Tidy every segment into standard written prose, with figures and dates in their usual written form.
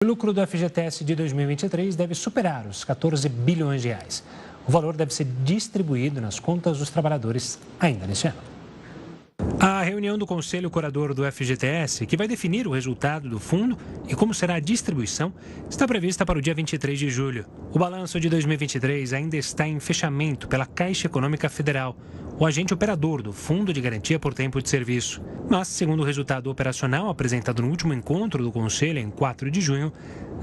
O lucro do FGTS de 2023 deve superar os 14 bilhões de reais. O valor deve ser distribuído nas contas dos trabalhadores ainda neste ano. A reunião do Conselho Curador do FGTS, que vai definir o resultado do fundo e como será a distribuição, está prevista para o dia 23 de julho. O balanço de 2023 ainda está em fechamento pela Caixa Econômica Federal, o agente operador do Fundo de Garantia por Tempo de Serviço. Mas, segundo o resultado operacional apresentado no último encontro do Conselho, em 4 de junho,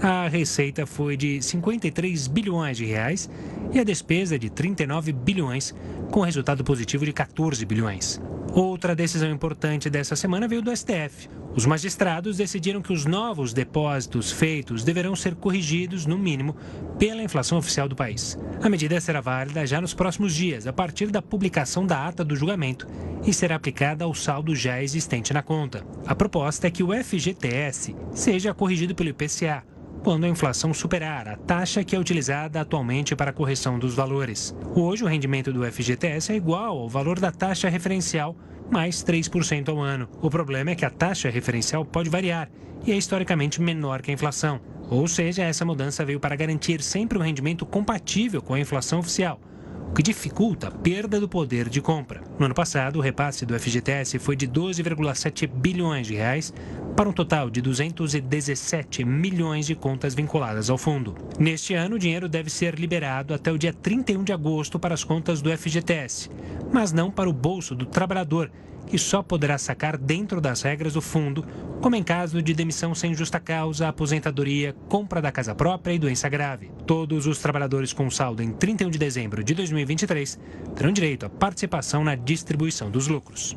a receita foi de 53 bilhões de reais e a despesa de 39 bilhões, com resultado positivo de 14 bilhões. Outra decisão importante dessa semana veio do STF. Os magistrados decidiram que os novos depósitos feitos deverão ser corrigidos, no mínimo, pela inflação oficial do país. A medida será válida já nos próximos dias, a partir da publicação da ata do julgamento, e será aplicada ao saldo já existente na conta. A proposta é que o FGTS seja corrigido pelo IPCA, quando a inflação superar a taxa que é utilizada atualmente para a correção dos valores. Hoje, o rendimento do FGTS é igual ao valor da taxa referencial, mais 3% ao ano. O problema é que a taxa referencial pode variar e é historicamente menor que a inflação. Ou seja, essa mudança veio para garantir sempre um rendimento compatível com a inflação oficial, o que dificulta a perda do poder de compra. No ano passado, o repasse do FGTS foi de 12,7 bilhões de reais para um total de 217 milhões de contas vinculadas ao fundo. Neste ano, o dinheiro deve ser liberado até o dia 31 de agosto para as contas do FGTS, mas não para o bolso do trabalhador, que só poderá sacar dentro das regras do fundo, como em caso de demissão sem justa causa, aposentadoria, compra da casa própria e doença grave. Todos os trabalhadores com saldo em 31 de dezembro de 2023 terão direito à participação na distribuição dos lucros.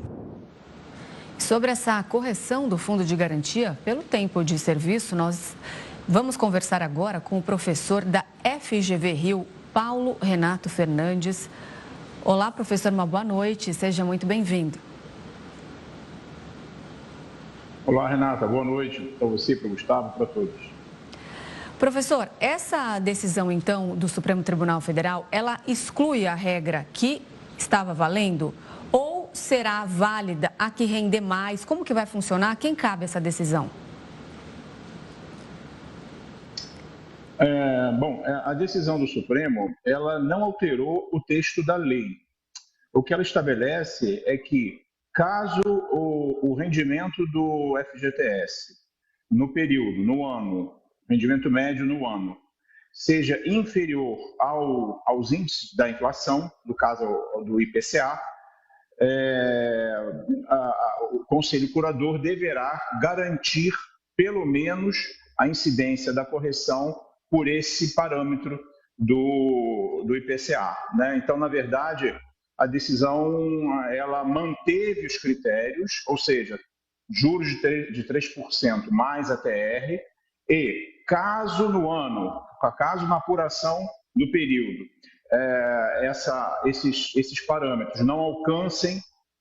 Sobre essa correção do fundo de garantia pelo tempo de serviço, nós vamos conversar agora com o professor da FGV Rio, Paulo Renato Fernandes. Olá, professor, uma boa noite, seja muito bem-vindo. Olá, Renata, boa noite para você, para o Gustavo, para todos. Professor, essa decisão, então, do Supremo Tribunal Federal, ela exclui a regra que estava valendo ou será válida a que render mais? Como que vai funcionar? A quem cabe essa decisão? A decisão do Supremo, ela não alterou o texto da lei. O que ela estabelece é que, caso o rendimento do FGTS no período, no ano, rendimento médio no ano, seja inferior aos índices da inflação, no caso do IPCA, o Conselho Curador deverá garantir, pelo menos, a incidência da correção por esse parâmetro do IPCA, né? Então, na verdade, a decisão ela manteve os critérios, ou seja, juros de 3% mais a TR, e caso na apuração do período, esses parâmetros não alcancem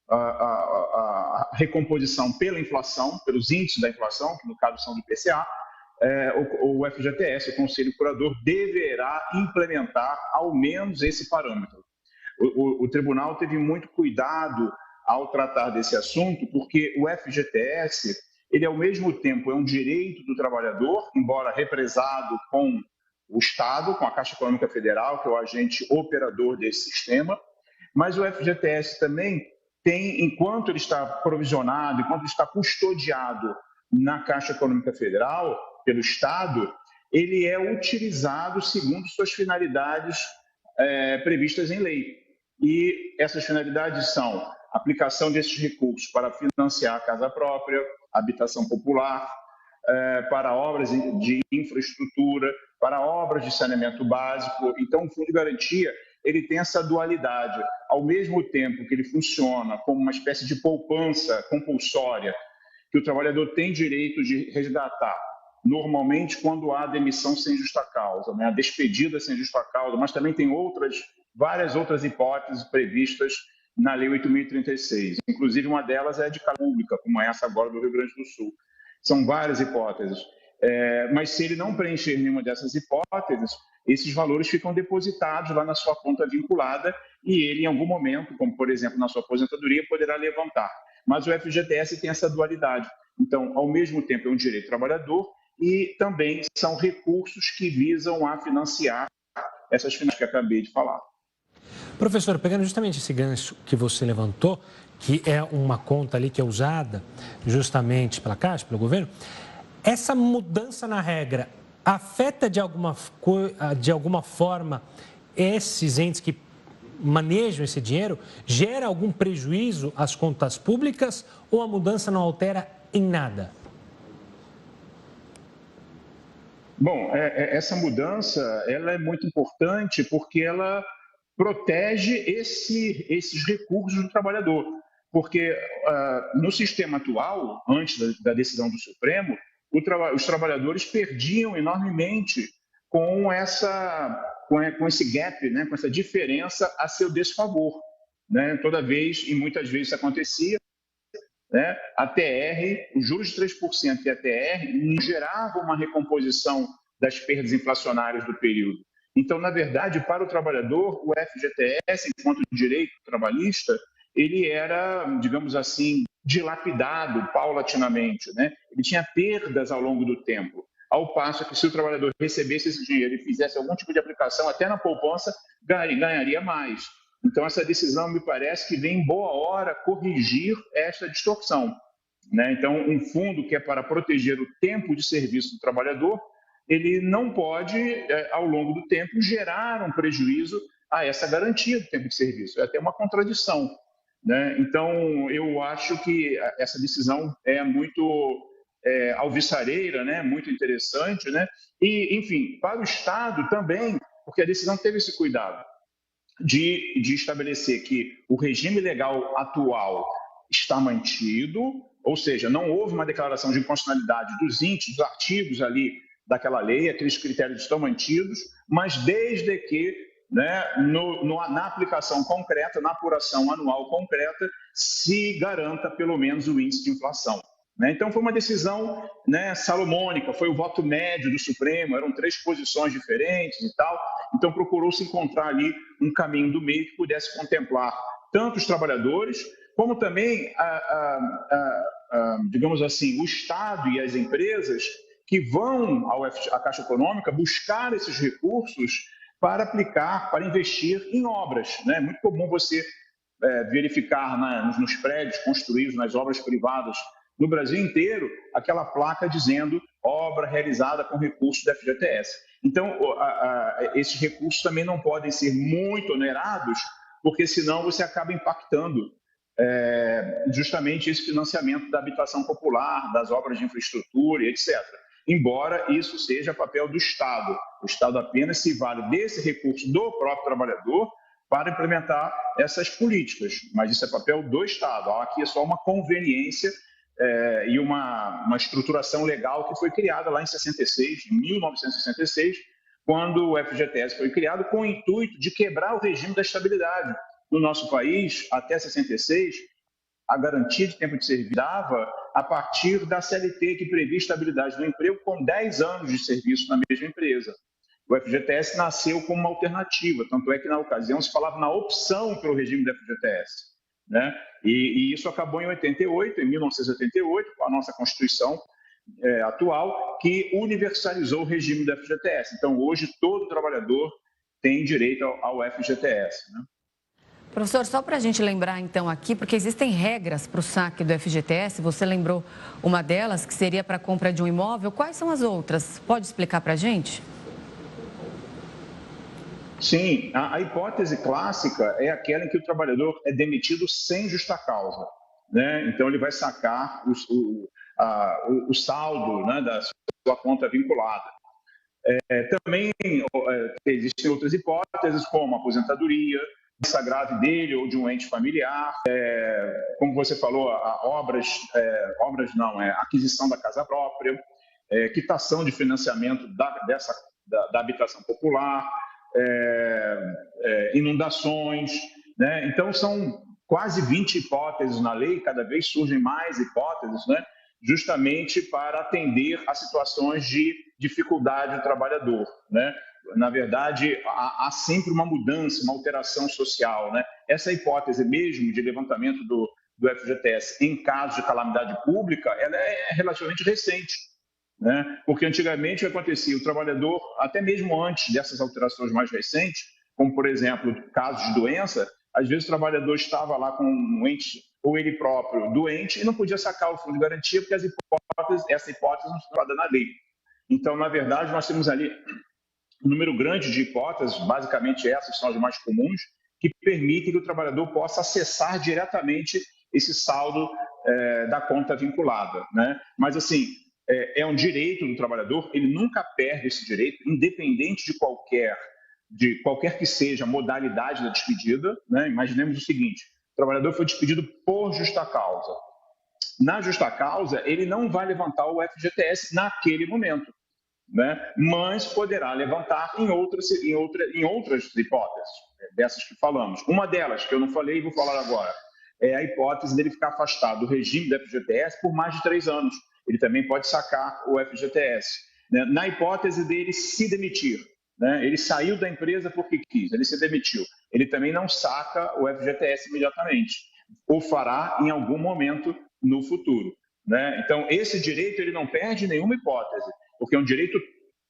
a recomposição pela inflação, pelos índices da inflação, que no caso são do IPCA, o FGTS, o Conselho Curador, deverá implementar ao menos esse parâmetro. O tribunal teve muito cuidado ao tratar desse assunto, porque o FGTS, ele ao mesmo tempo é um direito do trabalhador, embora represado com o Estado, com a Caixa Econômica Federal, que é o agente operador desse sistema, mas o FGTS também tem, enquanto ele está provisionado, enquanto ele está custodiado na Caixa Econômica Federal, pelo Estado, ele é utilizado segundo suas finalidades previstas em lei. E essas finalidades são aplicação desses recursos para financiar a casa própria, habitação popular, para obras de infraestrutura, para obras de saneamento básico. Então, o Fundo de Garantia ele tem essa dualidade. Ao mesmo tempo que ele funciona como uma espécie de poupança compulsória, que o trabalhador tem direito de resgatar, normalmente quando há demissão sem justa causa, né? A despedida sem justa causa, mas também tem várias outras hipóteses previstas na Lei 8.036. Inclusive, uma delas é a de casa pública, como essa agora do Rio Grande do Sul. São várias hipóteses. Mas se ele não preencher nenhuma dessas hipóteses, esses valores ficam depositados lá na sua conta vinculada e ele, em algum momento, como por exemplo na sua aposentadoria, poderá levantar. Mas o FGTS tem essa dualidade. Então, ao mesmo tempo, é um direito do trabalhador e também são recursos que visam a financiar essas finanças que acabei de falar. Professor, pegando justamente esse gancho que você levantou, que é uma conta ali que é usada justamente pela Caixa, pelo governo, essa mudança na regra afeta de alguma forma esses entes que manejam esse dinheiro? Gera algum prejuízo às contas públicas ou a mudança não altera em nada? Bom, essa mudança ela é muito importante porque ela protege esses recursos do trabalhador. Porque no sistema atual, antes da decisão do Supremo, os trabalhadores perdiam enormemente com esse gap, né, com essa diferença a seu desfavor. Né? Toda vez, e muitas vezes isso acontecia, né, a TR, os juros de 3% e a TR não geravam uma recomposição das perdas inflacionárias do período. Então, na verdade, para o trabalhador, o FGTS, enquanto direito trabalhista, ele era, digamos assim, dilapidado paulatinamente, né? Ele tinha perdas ao longo do tempo, ao passo que se o trabalhador recebesse esse dinheiro e fizesse algum tipo de aplicação, até na poupança, ganharia mais. Então, essa decisão me parece que vem em boa hora corrigir esta distorção. Né? Então, um fundo que é para proteger o tempo de serviço do trabalhador, ele não pode, ao longo do tempo, gerar um prejuízo a essa garantia do tempo de serviço. É até uma contradição. Né? Então, eu acho que essa decisão é muito alvissareira, né? Muito interessante. Né? E, enfim, para o Estado também, porque a decisão teve esse cuidado de estabelecer que o regime legal atual está mantido, ou seja, não houve uma declaração de inconstitucionalidade dos índices, dos artigos ali daquela lei, aqueles critérios estão mantidos, mas desde que, né, na aplicação concreta, na apuração anual concreta, se garanta pelo menos o índice de inflação. Né? Então, foi uma decisão, né, salomônica, foi o voto médio do Supremo, eram 3 posições diferentes e tal, então procurou-se encontrar ali um caminho do meio que pudesse contemplar tanto os trabalhadores, como também, digamos assim, o Estado e as empresas que vão à Caixa Econômica buscar esses recursos para aplicar, para investir em obras. Né? É muito comum você verificar nos prédios construídos, nas obras privadas, no Brasil inteiro, aquela placa dizendo obra realizada com recursos da FGTS. Então, esses recursos também não podem ser muito onerados, porque senão você acaba impactando justamente esse financiamento da habitação popular, das obras de infraestrutura, etc. Embora isso seja papel do Estado. O Estado apenas se vale desse recurso do próprio trabalhador para implementar essas políticas, mas isso é papel do Estado. Aqui é só uma conveniência e uma estruturação legal que foi criada lá em 1966, quando o FGTS foi criado com o intuito de quebrar o regime da estabilidade. No nosso país, até 66, a garantia de tempo de serviço dava a partir da CLT, que previa estabilidade do emprego com 10 anos de serviço na mesma empresa. O FGTS nasceu como uma alternativa, tanto é que na ocasião se falava na opção pelo regime do FGTS. Né? E isso acabou em 1988, com a nossa Constituição atual, que universalizou o regime do FGTS. Então, hoje, todo trabalhador tem direito ao FGTS. Né? Professor, só para a gente lembrar então aqui, porque existem regras para o saque do FGTS, você lembrou uma delas, que seria para a compra de um imóvel. Quais são as outras? Pode explicar para a gente? Sim, a hipótese clássica é aquela em que o trabalhador é demitido sem justa causa. Né? Então, ele vai sacar o saldo, né, da sua conta vinculada. Também existem outras hipóteses, como aposentadoria, doença grave dele ou de um ente familiar, como você falou, aquisição da casa própria, quitação de financiamento da habitação popular, inundações, né? Então são quase 20 hipóteses na lei, cada vez surgem mais hipóteses, né? Justamente para atender a situações de dificuldade do trabalhador, né? Na verdade, há sempre uma mudança, uma alteração social, né? Essa hipótese mesmo de levantamento do FGTS em caso de calamidade pública, ela é relativamente recente, né? Porque antigamente o que acontecia? O trabalhador, até mesmo antes dessas alterações mais recentes, como, por exemplo, casos de doença, às vezes o trabalhador estava lá com um ente, ou ele próprio, doente, e não podia sacar o fundo de garantia, porque essa hipótese não estava na lei. Então, na verdade, nós temos ali um número grande de hipóteses, basicamente essas são as mais comuns, que permitem que o trabalhador possa acessar diretamente esse saldo da conta vinculada, né? Mas, assim, é um direito do trabalhador, ele nunca perde esse direito, independente de qualquer que seja a modalidade da despedida, né? Imaginemos o seguinte: o trabalhador foi despedido por justa causa. Na justa causa, ele não vai levantar o FGTS naquele momento, né? Mas poderá levantar em outras hipóteses, dessas que falamos. Uma delas, que eu não falei e vou falar agora, é a hipótese dele ficar afastado do regime do FGTS por mais de 3 anos. Ele também pode sacar o FGTS, né? Na hipótese dele se demitir, né? Ele saiu da empresa porque quis, ele se demitiu. Ele também não saca o FGTS imediatamente, ou fará em algum momento no futuro, né? Então, esse direito ele não perde nenhuma hipótese, porque é um direito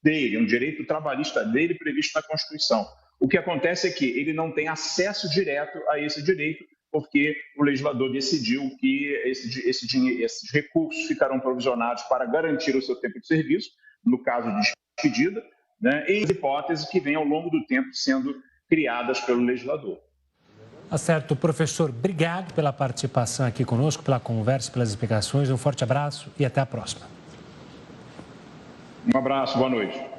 dele, é um direito trabalhista dele previsto na Constituição. O que acontece é que ele não tem acesso direto a esse direito, porque o legislador decidiu que esses recursos ficarão provisionados para garantir o seu tempo de serviço, no caso de despedida, né, em hipóteses que vêm ao longo do tempo sendo criadas pelo legislador. Tá certo, professor. Obrigado pela participação aqui conosco, pela conversa, pelas explicações. Um forte abraço e até a próxima. Um abraço, boa noite.